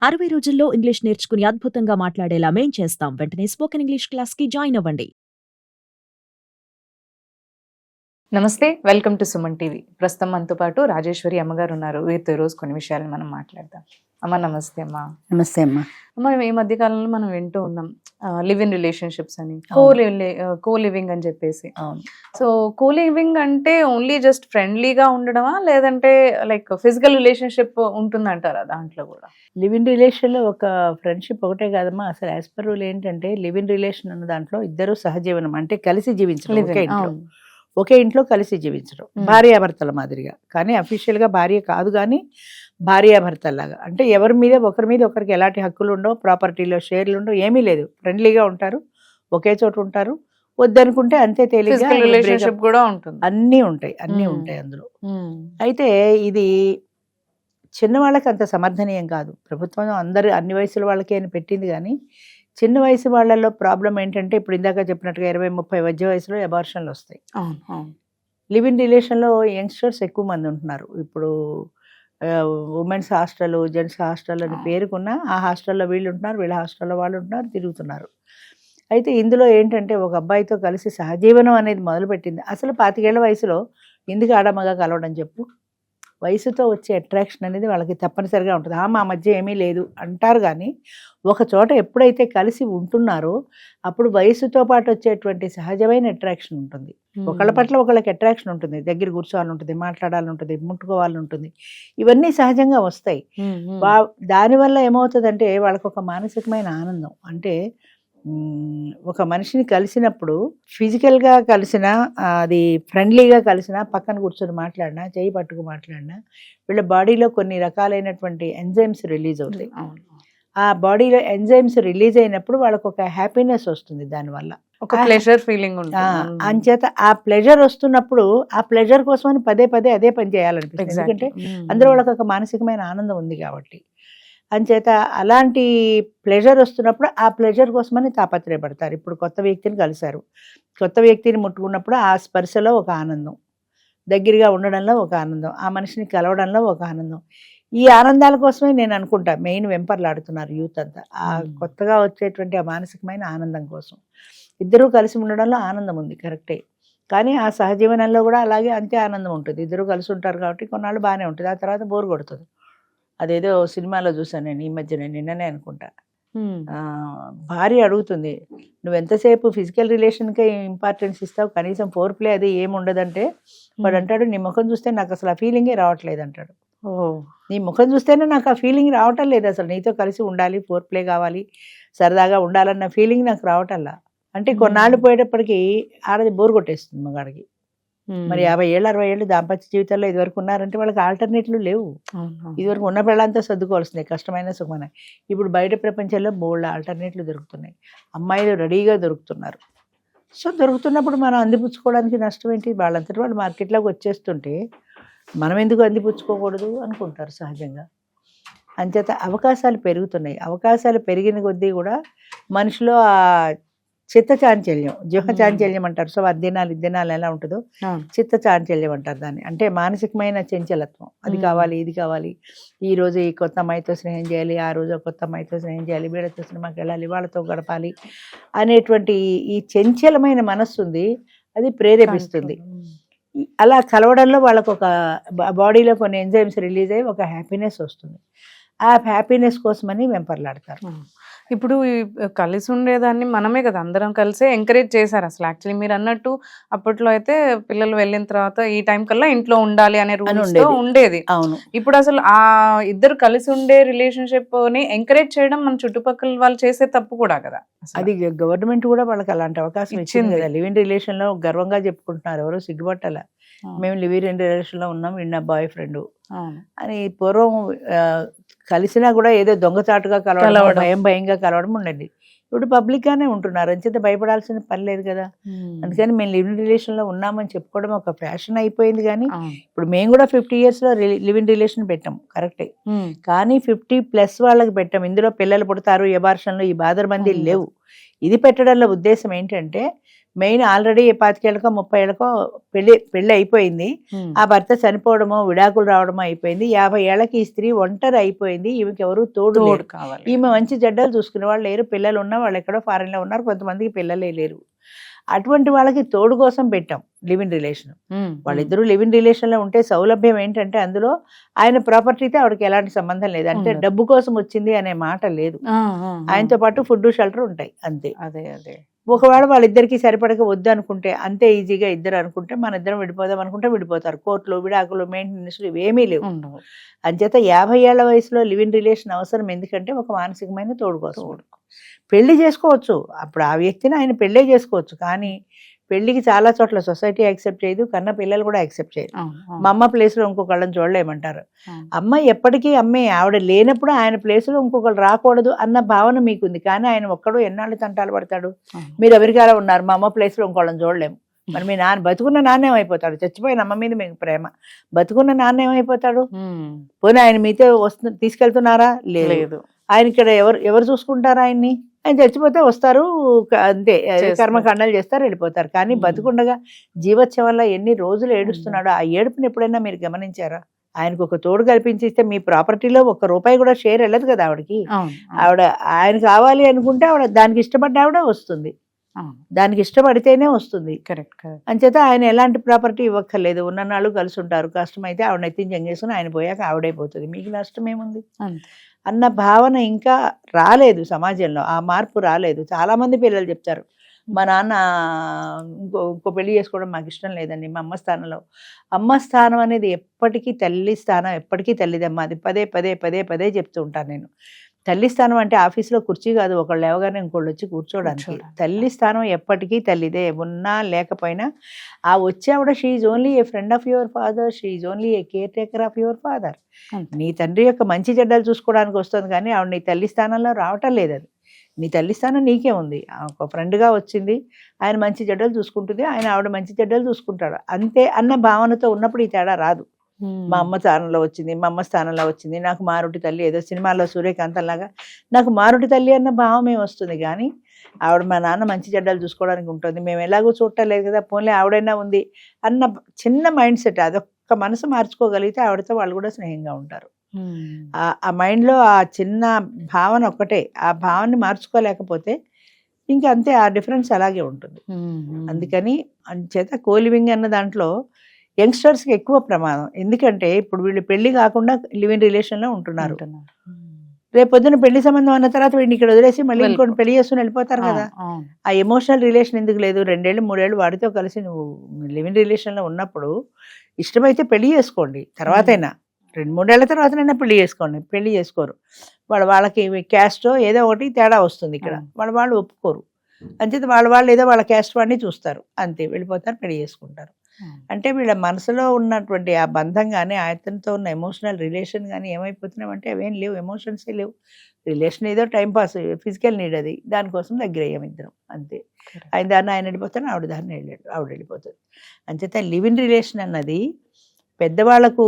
60 రోజుల్లో ఇంగ్లీష్ నేర్చుకుని అద్భుతంగా మాట్లాడేలా మేం చేస్తాం. వెంటనే స్పోకెన్ ఇంగ్లీష్ క్లాస్‌కి జాయిన్ అవ్వండి. నమస్తే, వెల్కమ్ టు సుమన్ టీవీ. ప్రస్తుతం మనతో పాటు రాజేశ్వరి అమ్మగారు ఉన్నారు. వీరితో ఈరోజు కొన్ని విషయాలను మనం మాట్లాడదాం. అమ్మ నమస్తే. అమ్మా నమస్తే అమ్మా. అమ్మ, ఈ మధ్య కాలంలో మనం వింటూ ఉన్నాం లివ్ ఇన్ రిలేషన్షిప్స్ అని, కో లివింగ్ అని చెప్పేసి. అవును. సో కో లివింగ్ అంటే ఓన్లీ జస్ట్ ఫ్రెండ్లీగా ఉండడమా, లేదంటే లైక్ ఫిజికల్ రిలేషన్షిప్ ఉంటుందంటారా దాంట్లో కూడా? లివ్ ఇన్ రిలేషన్లో ఒక ఫ్రెండ్షిప్ ఒకటే కాదమ్మా. అసలు యాజ్ పర్ రూల్ ఏంటంటే లివ్ ఇన్ రిలేషన్ అన్న దాంట్లో ఇద్దరు సహజీవనం, అంటే కలిసి జీవించడం. ఒకే ఇంట్లో కలిసి జీవించడం, భార్యాభర్తల మాదిరిగా. కానీ అఫీషియల్గా భార్య కాదు, కానీ భార్యాభర్తలాగా. అంటే ఒకరి మీద ఒకరికి ఎలాంటి హక్కులు ఉండవు, ప్రాపర్టీలో షేర్లు ఉండవు, ఏమీ లేదు. ఫ్రెండ్లీగా ఉంటారు, ఒకే చోట ఉంటారు. వద్దనుకుంటే అంతే తేలిగ్గా రిలేషన్షిప్ కూడా ఉంటుంది. అన్నీ ఉంటాయి అందులో. అయితే ఇది చిన్నవాళ్ళకి అంత సమర్థనీయం కాదు. ప్రభుత్వం అన్ని వయసుల వాళ్ళకి అని పెట్టింది, కానీ చిన్న వయసు వాళ్ళల్లో ప్రాబ్లం ఏంటంటే, ఇప్పుడు ఇందాక చెప్పినట్టుగా 20-30 మధ్య వయసులో అబార్షన్లు వస్తాయి. లివ్ ఇన్ రిలేషన్లో యంగ్స్టర్స్ ఎక్కువ మంది ఉంటున్నారు. ఇప్పుడు ఉమెన్స్ హాస్టల్, జెంట్స్ హాస్టల్ అని పేరుకున్న ఆ హాస్టల్లో వీళ్ళు ఉంటున్నారు, వీళ్ళ హాస్టల్లో వాళ్ళు ఉంటున్నారు, తిరుగుతున్నారు. అయితే ఇందులో ఏంటంటే, ఒక అబ్బాయితో కలిసి సహజీవనం అనేది మొదలుపెట్టింది. అసలు 25 ఏళ్ల వయసులో ఎందుకు ఆడమగా కలవడం చెప్పు? వయసుతో వచ్చే అట్రాక్షన్ అనేది వాళ్ళకి తప్పనిసరిగా ఉంటుంది. మా మధ్య ఏమీ లేదు అంటారు, కానీ ఒక చోట ఎప్పుడైతే కలిసి ఉంటున్నారో అప్పుడు వయసుతో పాటు వచ్చేటువంటి సహజమైన అట్రాక్షన్ ఉంటుంది. ఒకళ్ళ పట్ల ఒకళ్ళకి అట్రాక్షన్ ఉంటుంది, దగ్గర కూర్చోవాలని ఉంటుంది, మాట్లాడాలని ఉంటుంది, ముట్టుకోవాలని ఉంటుంది. ఇవన్నీ సహజంగా వస్తాయి. దానివల్ల ఏమవుతుందంటే వాళ్ళకు ఒక మానసికమైన ఆనందం. అంటే ఒక మనిషిని కలిసినప్పుడు ఫిజికల్గా కలిసినా, అది ఫ్రెండ్లీగా కలిసినా, పక్కన కూర్చొని మాట్లాడినా, చేయి పట్టుకు మాట్లాడినా, వీళ్ళ బాడీలో కొన్ని రకాలైనటువంటి ఎంజైమ్స్ రిలీజ్ అవుతాయి. ఆ బాడీలో ఎంజైమ్స్ రిలీజ్ అయినప్పుడు వాళ్ళకు ఒక హ్యాపీనెస్ వస్తుంది. దానివల్ల ఒక ప్లెజర్ ఫీలింగ్ ఉంటుంది. అంచేత ఆ ప్లెజర్ వస్తున్నప్పుడు ఆ ప్లెజర్ కోసమని పదే అదే పని చేయాలనిపిస్తుంది. ఎందుకంటే అందులో వాళ్ళకి ఒక మానసికమైన ఆనందం ఉంది కాబట్టి. అంచేత అలాంటి ప్లెజర్ వస్తున్నప్పుడు ఆ ప్లెజర్ కోసమని తాపత్రయపడతారు. ఇప్పుడు కొత్త వ్యక్తిని కలిశారు, కొత్త వ్యక్తిని ముట్టుకున్నప్పుడు ఆ స్పర్శలో ఒక ఆనందం, దగ్గరగా ఉండడంలో ఒక ఆనందం, ఆ మనిషిని కలవడంలో ఒక ఆనందం. ఈ ఆనందాల కోసమే నేను అనుకుంటా మెయిన్ వెంపర్లాడుతున్నారు యూత్ అంతా. ఆ కొత్తగా వచ్చేటువంటి ఆ మానసికమైన ఆనందం కోసం. ఇద్దరూ కలిసి ఉండడంలో ఆనందం ఉంది, కరెక్టే. కానీ ఆ సహజీవనంలో కూడా అలాగే అంతే ఆనందం ఉంటుంది. ఇద్దరు కలిసి ఉంటారు కాబట్టి కొన్నాళ్ళు బాగానే ఉంటుంది, ఆ తర్వాత బోర్ కొడుతుంది. అదేదో సినిమాలో చూసాను నేను ఈ మధ్యనే, నిన్ననే అనుకుంటా. భార్య అడుగుతుంది, నువ్వు ఎంతసేపు ఫిజికల్ రిలేషన్కే ఇంపార్టెన్స్ ఇస్తావు, కనీసం ఫోర్ ప్లే అది ఏముండదంటే, వాడు అంటాడు, నీ ముఖం చూస్తే నాకు అసలు ఆ ఫీలింగే రావట్లేదు అంటాడు. నీ ముఖం చూస్తేనే నాకు ఆ ఫీలింగ్ రావటం లేదు, అసలు నీతో కలిసి ఉండాలి, ఫోర్ ప్లే కావాలి, సరదాగా ఉండాలన్న ఫీలింగ్ నాకు రావటంలా. అంటే కొన్నాళ్ళు పోయేటప్పటికి ఆడది బోర్ కొట్టేస్తుంది మగాడికి. మరి 50 ఏళ్ళు 60 ఏళ్ళు దాంపత్య జీవితంలో ఇదివరకు ఉన్నారంటే వాళ్ళకి ఆల్టర్నేట్లు లేవు. ఇదివరకు ఉన్న పిల్లలంతా సర్దుకోవాల్సిందే, కష్టమైన సుఖమైన. ఇప్పుడు బయట ప్రపంచంలో బోల్డ్ ఆల్టర్నేట్లు దొరుకుతున్నాయి, అమ్మాయిలు రెడీగా దొరుకుతున్నారు. సో దొరుకుతున్నప్పుడు మనం అందిపుచ్చుకోవడానికి నష్టం ఏంటి? వాళ్ళంతటి వాళ్ళు మార్కెట్లోకి వచ్చేస్తుంటే మనం ఎందుకు అందిపుచ్చుకోకూడదు అనుకుంటారు సహజంగా. అంచేత అవకాశాలు పెరుగుతున్నాయి. అవకాశాలు పెరిగిన కొద్దీ కూడా మనిషిలో ఆ చిత్త చాంచల్యం, జ్యోహ చాంచల్యం అంటారు. సో ఇద్దినాలు ఎలా ఉంటుందో చిత్త చాంచల్యం అంటారు దాన్ని. అంటే మానసికమైన చంచలత్వం, అది కావాలి, ఇది కావాలి, ఈ రోజు ఈ కొత్త అమ్మాయితో స్నేహం చేయాలి, ఆ రోజు కొత్త అమ్మాయితో స్నేహం చేయాలి, వీళ్ళతో సినిమాకి వెళ్ళాలి, వాళ్ళతో గడపాలి అనేటువంటి ఈ చంచలమైన మనస్సు ఉంది, అది ప్రేరేపిస్తుంది. అలా కలవడంలో వాళ్ళకు ఒక బాడీలో కొన్ని ఎంజైమ్స్ రిలీజ్ అయ్యి ఒక హ్యాపీనెస్ వస్తుంది. ఆ హ్యాపీనెస్ కోసమని వెంపర్లాడతారు. ఇప్పుడు కలిసి ఉండేదాన్ని మనమే కదా అందరం కలిసే ఎంకరేజ్ చేశారు. అసలు యాక్చువల్లీ మీరు అన్నట్టు అప్పట్లో అయితే పిల్లలు వెళ్ళిన తర్వాత ఈ టైం కల్లా ఇంట్లో ఉండాలి అనే రూల్స్ ఉండేది. అవును. ఇప్పుడు అసలు ఆ ఇద్దరు కలిసి ఉండే రిలేషన్షిప్ ని ఎంకరేజ్ చేయడం మన చుట్టుపక్కల వాళ్ళు చేసే తప్పు కూడా కదా. అది గవర్నమెంట్ కూడా వాళ్ళకి అలాంటి అవకాశం ఇచ్చింది కదా. లివ్ ఇన్ రిలేషన్ లో గర్వంగా చెప్పుకుంటున్నారు, ఎవరు సిగ్గుపట్టాల. మేము లివ్ ఇన్ రిలేషన్ లో ఉన్నాం, ఈయన బాయ్ ఫ్రెండ్ అని. పూర్వం కలిసినా కూడా ఏదో దొంగచాటుగా కలవడం, భయంగా కలవడం ఉండేది. ఇప్పుడు పబ్లిక్ గానే ఉంటున్నారు, అంచేత భయపడాల్సిన పని లేదు కదా. అందుకని మేము లివ్ ఇన్ రిలేషన్ లో ఉన్నామని చెప్పుకోవడం ఒక ఫ్యాషన్ అయిపోయింది. కానీ ఇప్పుడు మేము కూడా 50 years లో లివ్ ఇన్ రిలేషన్ పెట్టాం, కరెక్టే. కానీ 50+ వాళ్ళకి పెట్టాం. ఇందులో పిల్లలు పుడతారు, అబార్షన్లు, ఈ బాధరబందీ లేవు. ఇది పెట్టడంలో ఉద్దేశం ఏంటంటే మెయిన్ ఆల్రెడీ 25 ఏళ్ళకో 30 ఏళ్ళకో పెళ్ళి అయిపోయింది, ఆ భర్త చనిపోవడమో విడాకులు రావడమో అయిపోయింది, 50 ఏళ్ళకి ఈ స్త్రీ ఒంటరి అయిపోయింది, ఈమెకి ఎవరు తోడు కావాలి. ఈమె మంచి జడ్డలు చూసుకునే వాళ్ళు లేరు, పిల్లలు ఉన్న వాళ్ళు ఎక్కడో ఫారెన్లో ఉన్నారు, కొంతమందికి పిల్లలే లేరు. అటువంటి వాళ్ళకి తోడు కోసం పెట్టాం లివ్ ఇన్ రిలేషన్. వాళ్ళిద్దరూ లివ్ ఇన్ రిలేషన్లో ఉంటే సౌలభ్యం ఏంటంటే అందులో ఆయన ప్రాపర్టీతో ఆవిడకి ఎలాంటి సంబంధం లేదు, అంటే డబ్బు కోసం వచ్చింది అనే మాట లేదు, ఆయనతో పాటు ఫుడ్ షెల్టర్ ఉంటాయి అంతే. అదే అదే ఒకవేళ వాళ్ళిద్దరికి సరిపడక వద్దు అనుకుంటే, అంతే ఈజీగా ఇద్దరు అనుకుంటే మన ఇద్దరం విడిపోదాం అనుకుంటే విడిపోతారు. కోర్టులు విడాకులు మెయింటెనెన్స్ ఇవేమీ లేవు. అంచేత 50 ఏళ్ల వయసులో లివ్ ఇన్ రిలేషన్ అవసరం ఎందుకంటే ఒక మానసికమైన తోడు కోసం. పెళ్లి చేసుకోవచ్చు, అప్పుడు ఆ వ్యక్తిని ఆయన పెళ్ళే చేసుకోవచ్చు, కానీ పెళ్లికి చాలా చోట్ల సొసైటీ యాక్సెప్ట్ చేయదు, కన్నా పిల్లలు కూడా యాక్సెప్ట్ చేయదు. మా అమ్మ ప్లేస్లో ఇంకొకళ్ళని చూడలేమంటారు. అమ్మ ఎప్పటికీ అమ్మే, ఆవిడ లేనప్పుడు ఆయన ప్లేస్లో ఇంకొకళ్ళు రాకూడదు అన్న భావన మీకుంది, కానీ ఆయన ఒక్కడు ఎన్నాళ్ళు తంటాలు పడతాడు. మీరు అమెరికాలో ఉన్నారు, మా అమ్మ ప్లేస్లో ఇంకోళ్ళని చూడలేము, మరి మీ నాన్న బతుకున్న నాన్న ఏమైపోతాడు? చచ్చిపోయిన అమ్మ మీద మీకు ప్రేమ, బతుకున్న నాన్న ఏమైపోతాడు? పోనీ ఆయన మీతో తీసుకెళ్తున్నారా? లేదు. ఆయన ఇక్కడ ఎవరు చూసుకుంటారా ఆయన్ని? ఆయన చచ్చిపోతే వస్తారు అంతే, కర్మకాండాలు చేస్తారు వెళ్ళిపోతారు, కానీ బతుకుండగా జీవోత్సవం వల్ల ఎన్ని రోజులు ఏడుస్తున్నాడో ఆ ఏడుపుని ఎప్పుడైనా మీరు గమనించారా? ఆయనకు ఒక తోడు కల్పించిస్తే మీ ప్రాపర్టీలో ₹1 కూడా షేర్ వెళ్ళదు కదా ఆవిడకి. ఆవిడ ఆయన కావాలి అనుకుంటే ఆవిడ దానికి ఇష్టపడ్డ ఆవిడ వస్తుంది, దానికి ఇష్టపడితేనే వస్తుంది. కరెక్ట్. అంచేత ఆయన ఎలాంటి ప్రాపర్టీ ఇవ్వక్కర్లేదు, ఉన్ననాళ్ళు కలిసి ఉంటారు, కష్టమైతే ఆవిడ నెత్తిని జంగేసుకుని ఆయన పోయాక ఆవిడైపోతుంది, మీకు నష్టం ఏముంది అన్న భావన ఇంకా రాలేదు సమాజంలో, ఆ మార్పు రాలేదు. చాలామంది పిల్లలు చెప్తారు, మా నాన్న ఇంకో పెళ్లి చేసుకోవడం మాకు ఇష్టం లేదండి, మా అమ్మ స్థానంలో. అమ్మ స్థానం అనేది ఎప్పటికీ తల్లి స్థానం, ఎప్పటికీ తల్లిదమ్మ, అది పదే పదే పదే పదే చెప్తూ ఉంటాను నేను. తల్లి స్థానం అంటే ఆఫీస్లో కుర్చీ కాదు, ఒకళ్ళు లేవగానే ఇంకోళ్ళు వచ్చి కూర్చోడానికి. తల్లి స్థానం ఎప్పటికీ తల్లిదే, ఉన్నా లేకపోయినా. ఆ వచ్చే ఆవిడ she is only A friend of your father, she is only A care taker of your father. నీ తండ్రి యొక్క మంచి చెడ్డలు చూసుకోవడానికి వస్తుంది, కానీ ఆవిడ నీ తల్లి స్థానంలో రావటం లేదు. అది నీ తల్లి స్థానం నీకే ఉంది, ఒక ఫ్రెండ్గా వచ్చింది, ఆయన మంచి చెడ్డలు చూసుకుంటుంది, ఆయన ఆవిడ మంచి చెడ్డలు చూసుకుంటాడు అంతే అన్న భావనతో ఉన్నప్పుడు ఈ తేడా రాదు. మా అమ్మ స్థానంలో వచ్చింది, మా అమ్మ స్థానంలో వచ్చింది, నాకు మారుటి తల్లి, ఏదో సినిమాలో సూర్యకాంతంలాగా నాకు మారుటి తల్లి అన్న భావమే వస్తుంది, కానీ ఆవిడ మా నాన్న మంచి చెడ్డలు చూసుకోవడానికి ఉంటుంది, మేము ఎలాగో చూడటం లేదు కదా, పోన్లే ఆవిడైనా ఉంది అన్న చిన్న మైండ్ సెట్, అదొక్క మనసు మార్చుకోగలిగితే ఆవిడతో వాళ్ళు కూడా స్నేహంగా ఉంటారు. ఆ మైండ్లో ఆ చిన్న భావన ఒక్కటే, ఆ భావనని మార్చుకోలేకపోతే ఇంకా అంతే, ఆ డిఫరెన్స్ అలాగే ఉంటుంది. అందుకని అంచేత కోలివింగ్ అన్న దాంట్లో యంగ్స్టర్స్కి ఎక్కువ ప్రమాదం, ఎందుకంటే ఇప్పుడు వీళ్ళు పెళ్లి కాకుండా లివ్ ఇన్ రిలేషన్లో ఉంటున్నారు. రేపు పొద్దున పెళ్లి సంబంధం అన్న తర్వాత వీడిని ఇక్కడ వదిలేసి మళ్ళీ ఇంకోటి పెళ్లి చేసుకుని వెళ్ళిపోతారు కదా. ఆ ఎమోషనల్ రిలేషన్ ఎందుకు లేదు? 2 ఏళ్ళు 3 ఏళ్ళు వాడితో కలిసి నువ్వు లివ్ ఇన్ రిలేషన్లో ఉన్నప్పుడు ఇష్టమైతే పెళ్లి చేసుకోండి, తర్వాతైనా 2-3 ఏళ్ల తర్వాతనైనా పెళ్లి చేసుకోండి. పెళ్లి చేసుకోరు, వాళ్ళకి క్యాస్టో ఏదో ఒకటి తేడా వస్తుంది ఇక్కడ, వాళ్ళు ఒప్పుకోరు. అంచేత వాళ్ళు ఏదో వాళ్ళ క్యాస్ట్ వాడిని చూస్తారు, అంతే వెళ్ళిపోతారు, పెళ్లి చేసుకుంటారు. అంటే వీళ్ళ మనసులో ఉన్నటువంటి ఆ బంధం కానీ ఆయనతో ఉన్న ఎమోషనల్ రిలేషన్ కానీ ఏమైపోతున్నామంటే అవేం లేవు, ఎమోషన్సే లేవు. రిలేషన్ ఏదో టైంపాస్, ఫిజికల్ నీడ్, అది దానికోసం దగ్గర అయ్యాం ఇద్దరం అంతే. ఆయన దాన్ని ఆయన వెళ్ళిపోతాను, ఆవిడ దాన్ని ఆవిడ వెళ్ళిపోతుంది. అంచేత లివ్ ఇన్ రిలేషన్ అన్నది పెద్దవాళ్ళకు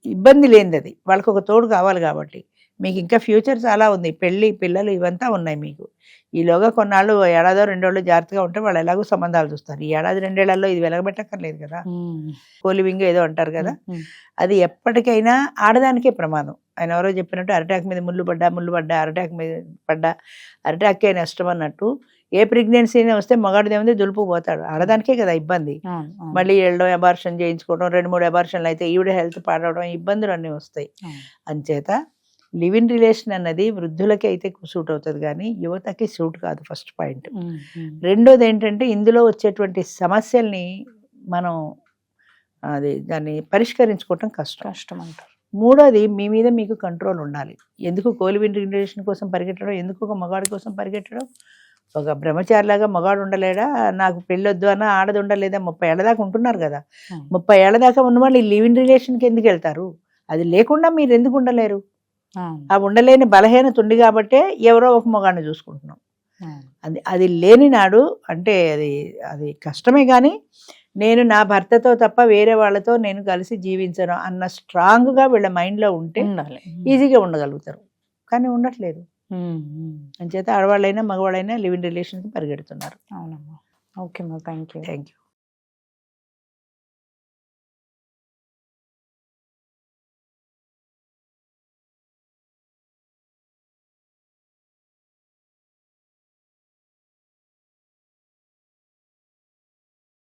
ఇబ్బంది లేనిది, అది వాళ్ళకు ఒక తోడు కావాలి కాబట్టి. మీకు ఇంకా ఫ్యూచర్ చాలా ఉంది, పెళ్ళి పిల్లలు ఇవంతా ఉన్నాయి మీకు. ఈలోగా కొన్నాళ్ళు ఏడాదో 2 ఏళ్ళు జాగ్రత్తగా ఉంటే వాళ్ళు ఎలాగో సంబంధాలు చూస్తారు. ఈ ఏడాది 2 ఏళ్లలో ఇది వెలగబెట్టక్కర్లేదు కదా, కోలివింగ్ ఏదో అంటారు కదా, అది ఎప్పటికైనా ఆడదానికే ప్రమాదం. ఆయన ఎవరో చెప్పినట్టు అరిటాక్ మీద ముళ్ళు పడ్డా అరిటాక్ మీద పడ్డా అరిటాకే నష్టం అన్నట్టు, ఏ ప్రెగ్నెన్సీనే వస్తే మగాడిదేముంది దులుపు పోతాడు, ఆడదానికే కదా ఇబ్బంది. మళ్ళీ వెళ్ళడం, అబార్షన్ చేయించుకోవడం, 2-3 అబార్షన్లు అయితే ఈవిడ హెల్త్ పాడవడం, ఇబ్బందులు అన్నీ వస్తాయి. అంచేత లివ్ ఇన్ రిలేషన్ అన్నది వృద్ధులకి అయితే సూట్ అవుతుంది, కానీ యువతకి సూట్ కాదు, ఫస్ట్ పాయింట్. రెండోది ఏంటంటే ఇందులో వచ్చేటువంటి సమస్యల్ని మనం దాన్ని పరిష్కరించుకోవటం కష్టం అంటారు. మూడోది మీ మీద మీకు కంట్రోల్ ఉండాలి. ఎందుకు లివ్ ఇన్ రిలేషన్ కోసం పరిగెట్టడం, ఎందుకు ఒక మగాడి కోసం పరిగెట్టడం? ఒక బ్రహ్మచారిలాగా మగాడు ఉండలేడా, నాకు పెళ్ళొద్దు అన్న ఆడది ఉండలేదా? 30 ఏళ్ల దాకా ఉంటున్నారు కదా, 30 ఏళ్ల దాకా ఉన్న వాళ్ళు లివ్ ఇన్ రిలేషన్కి ఎందుకు వెళ్తారు? అది లేకుండా మీరు ఎందుకు ఉండలేరు? ఆ ఉండలేని బలహీనత ఉంది కాబట్టే ఎవరో ఒక మగాడిని చూసుకుంటున్నాం. అది లేని నాడు అంటే అది కష్టమే, కానీ నేను నా భర్తతో తప్ప వేరే వాళ్ళతో నేను కలిసి జీవించను అన్న స్ట్రాంగ్గా వీళ్ళ మైండ్లో ఉంటే ఈజీగా ఉండగలుగుతారు, కానీ ఉండట్లేదు. అంచేత ఆడవాళ్ళైనా మగవాళ్ళైనా లివ్ ఇన్ రిలేషన్కి పరిగెడుతున్నారు. అవునమ్మా. ఓకే అమ్మా, థ్యాంక్ యూ. Thank you.